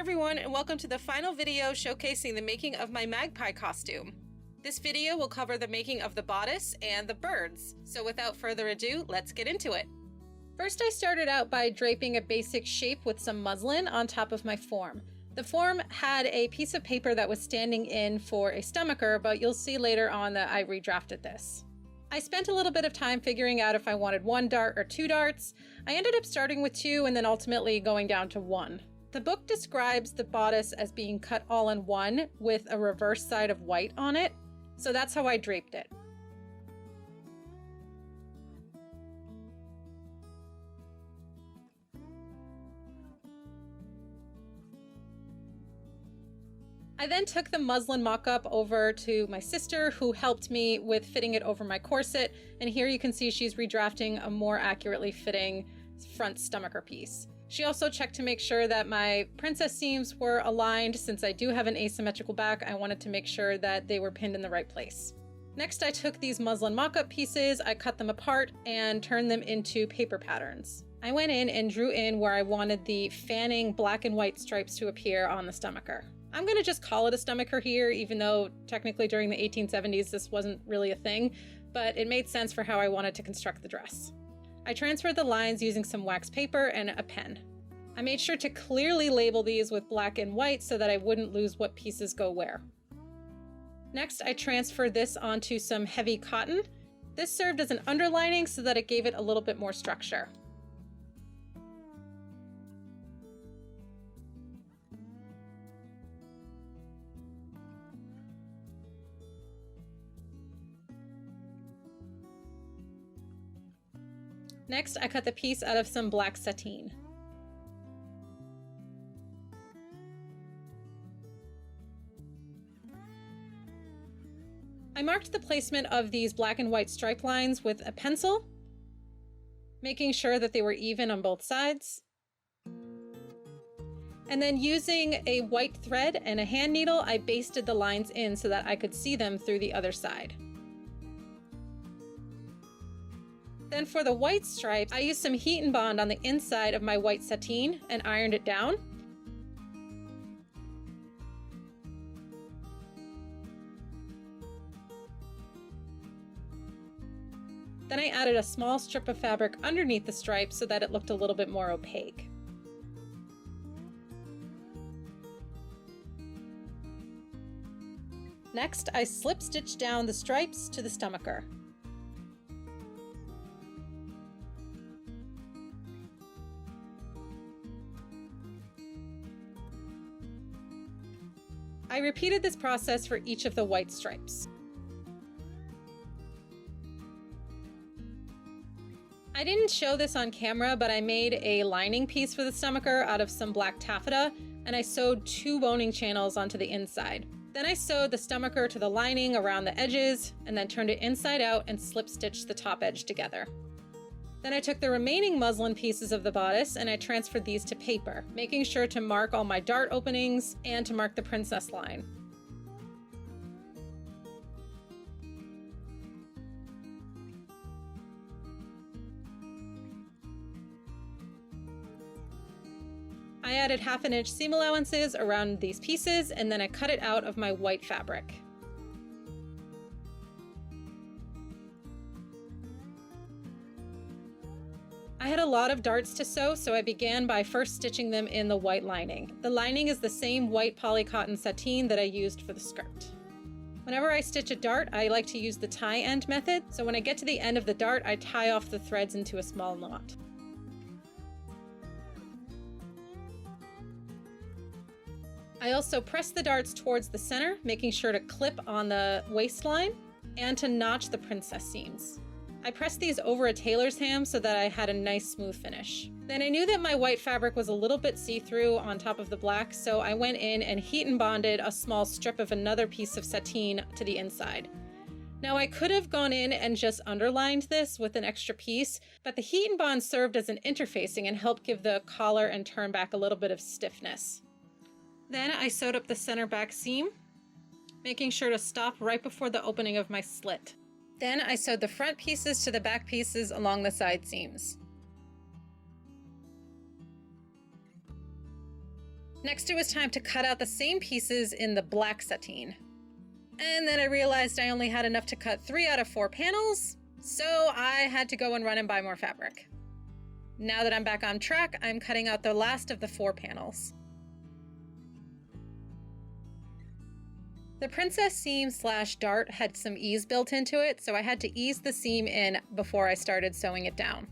everyone, and welcome to the final video showcasing the making of my Magpie costume. This video will cover the making of the bodice and the birds, so without further ado, let's get into it. First, I started out by draping a basic shape with some muslin on top of my form. The form had a piece of paper that was standing in for a stomacher, but you'll see later on that I redrafted this. I spent a little bit of time figuring out if I wanted 1 dart or 2 darts. I ended up starting with 2 and then ultimately going down to 1. The book describes the bodice as being cut all in one with a reverse side of white on it, so that's how I draped it. I then took the muslin mock-up over to my sister, who helped me with fitting it over my corset, and here you can see she's redrafting a more accurately fitting front stomacher piece. She also checked to make sure that my princess seams were aligned. Since I do have an asymmetrical back, I wanted to make sure that they were pinned in the right place. Next, I took these muslin mock-up pieces, I cut them apart and turned them into paper patterns. I went in and drew in where I wanted the fanning black and white stripes to appear on the stomacher. I'm going to just call it a stomacher here, even though technically during the 1870s this wasn't really a thing, but it made sense for how I wanted to construct the dress. I transferred the lines using some wax paper and a pen. I made sure to clearly label these with black and white so that I wouldn't lose what pieces go where. Next, I transferred this onto some heavy cotton. This served as an underlining so that it gave it a little bit more structure. Next, I cut the piece out of some black sateen. I marked the placement of these black and white stripe lines with a pencil, making sure that they were even on both sides. And then using a white thread and a hand needle, I basted the lines in so that I could see them through the other side. Then for the white stripe, I used some heat and bond on the inside of my white sateen and ironed it down. Then I added a small strip of fabric underneath the stripe so that it looked a little bit more opaque. Next, I slip stitched down the stripes to the stomacher. I repeated this process for each of the white stripes. I didn't show this on camera, but I made a lining piece for the stomacher out of some black taffeta, and I sewed 2 boning channels onto the inside. Then I sewed the stomacher to the lining around the edges, and then turned it inside out and slip stitched the top edge together. Then I took the remaining muslin pieces of the bodice and I transferred these to paper, making sure to mark all my dart openings and to mark the princess line. I added 1/2 inch seam allowances around these pieces and then I cut it out of my white fabric. I had a lot of darts to sew, so I began by first stitching them in the white lining. The lining is the same white polycotton sateen that I used for the skirt. Whenever I stitch a dart, I like to use the tie end method, so when I get to the end of the dart, I tie off the threads into a small knot. I also press the darts towards the center, making sure to clip on the waistline and to notch the princess seams. I pressed these over a tailor's ham so that I had a nice smooth finish. Then I knew that my white fabric was a little bit see-through on top of the black, so I went in and heat and bonded a small strip of another piece of sateen to the inside. Now I could have gone in and just underlined this with an extra piece, but the heat and bond served as an interfacing and helped give the collar and turn back a little bit of stiffness. Then I sewed up the center back seam, making sure to stop right before the opening of my slit. Then I sewed the front pieces to the back pieces along the side seams. Next, it was time to cut out the same pieces in the black sateen. And then I realized I only had enough to cut 3 out of 4 panels, so I had to go and run and buy more fabric. Now that I'm back on track, I'm cutting out the last of the 4 panels. The princess seam / dart had some ease built into it, so I had to ease the seam in before I started sewing it down.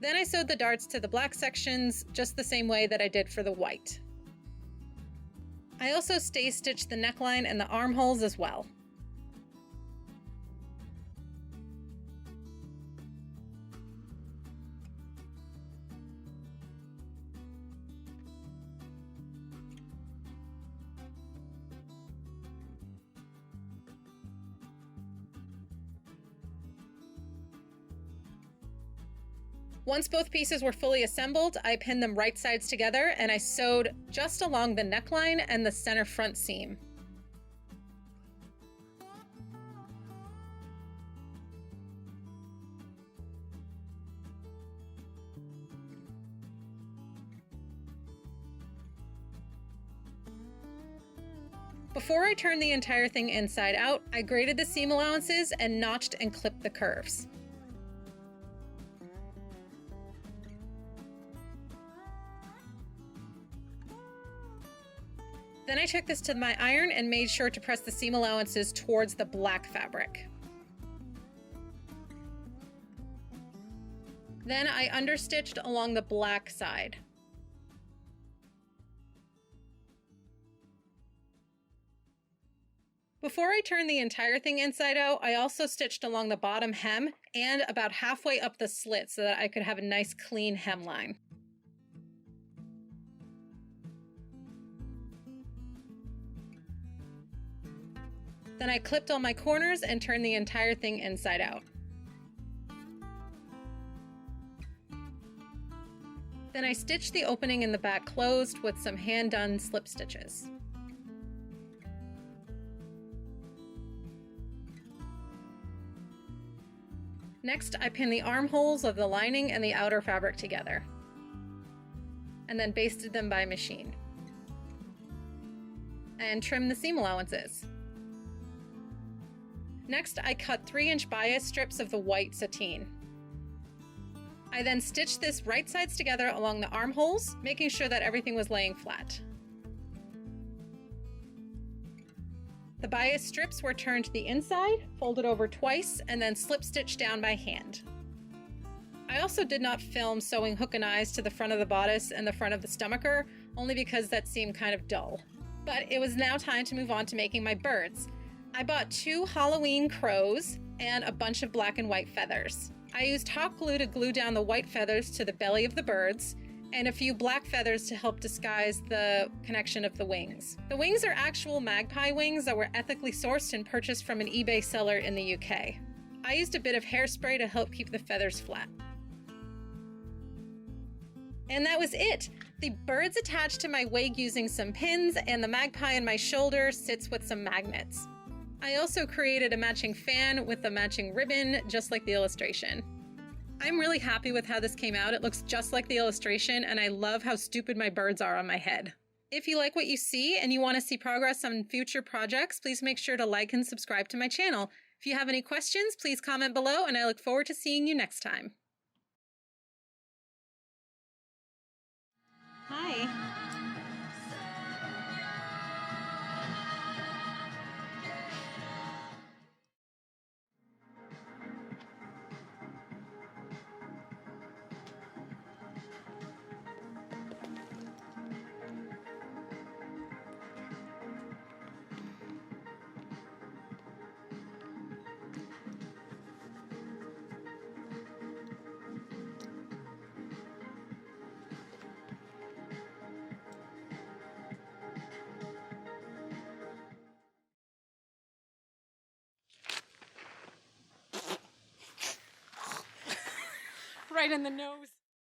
Then I sewed the darts to the black sections just the same way that I did for the white. I also stay stitched the neckline and the armholes as well. Once both pieces were fully assembled, I pinned them right sides together and I sewed just along the neckline and the center front seam. Before I turned the entire thing inside out, I graded the seam allowances and notched and clipped the curves. Then I took this to my iron and made sure to press the seam allowances towards the black fabric. Then I understitched along the black side. Before I turned the entire thing inside out, I also stitched along the bottom hem and about halfway up the slit so that I could have a nice clean hemline. Then I clipped all my corners and turned the entire thing inside out. Then I stitched the opening in the back closed with some hand-done slip stitches. Next, I pinned the armholes of the lining and the outer fabric together, and then basted them by machine, and trimmed the seam allowances. Next, I cut 3-inch bias strips of the white sateen. I then stitched this right sides together along the armholes, making sure that everything was laying flat. The bias strips were turned to the inside, folded over twice, and then slip stitched down by hand. I also did not film sewing hook and eyes to the front of the bodice and the front of the stomacher, only because that seemed kind of dull. But it was now time to move on to making my birds. I bought 2 Halloween crows and a bunch of black and white feathers. I used hot glue to glue down the white feathers to the belly of the birds, and a few black feathers to help disguise the connection of the wings. The wings are actual magpie wings that were ethically sourced and purchased from an eBay seller in the UK. I used a bit of hairspray to help keep the feathers flat. And that was it! The bird's attached to my wig using some pins, and the magpie on my shoulder sits with some magnets. I also created a matching fan with a matching ribbon, just like the illustration. I'm really happy with how this came out. It looks just like the illustration, and I love how stupid my birds are on my head. If you like what you see and you want to see progress on future projects, please make sure to like and subscribe to my channel. If you have any questions, please comment below, and I look forward to seeing you next time. Hi. Right in the nose.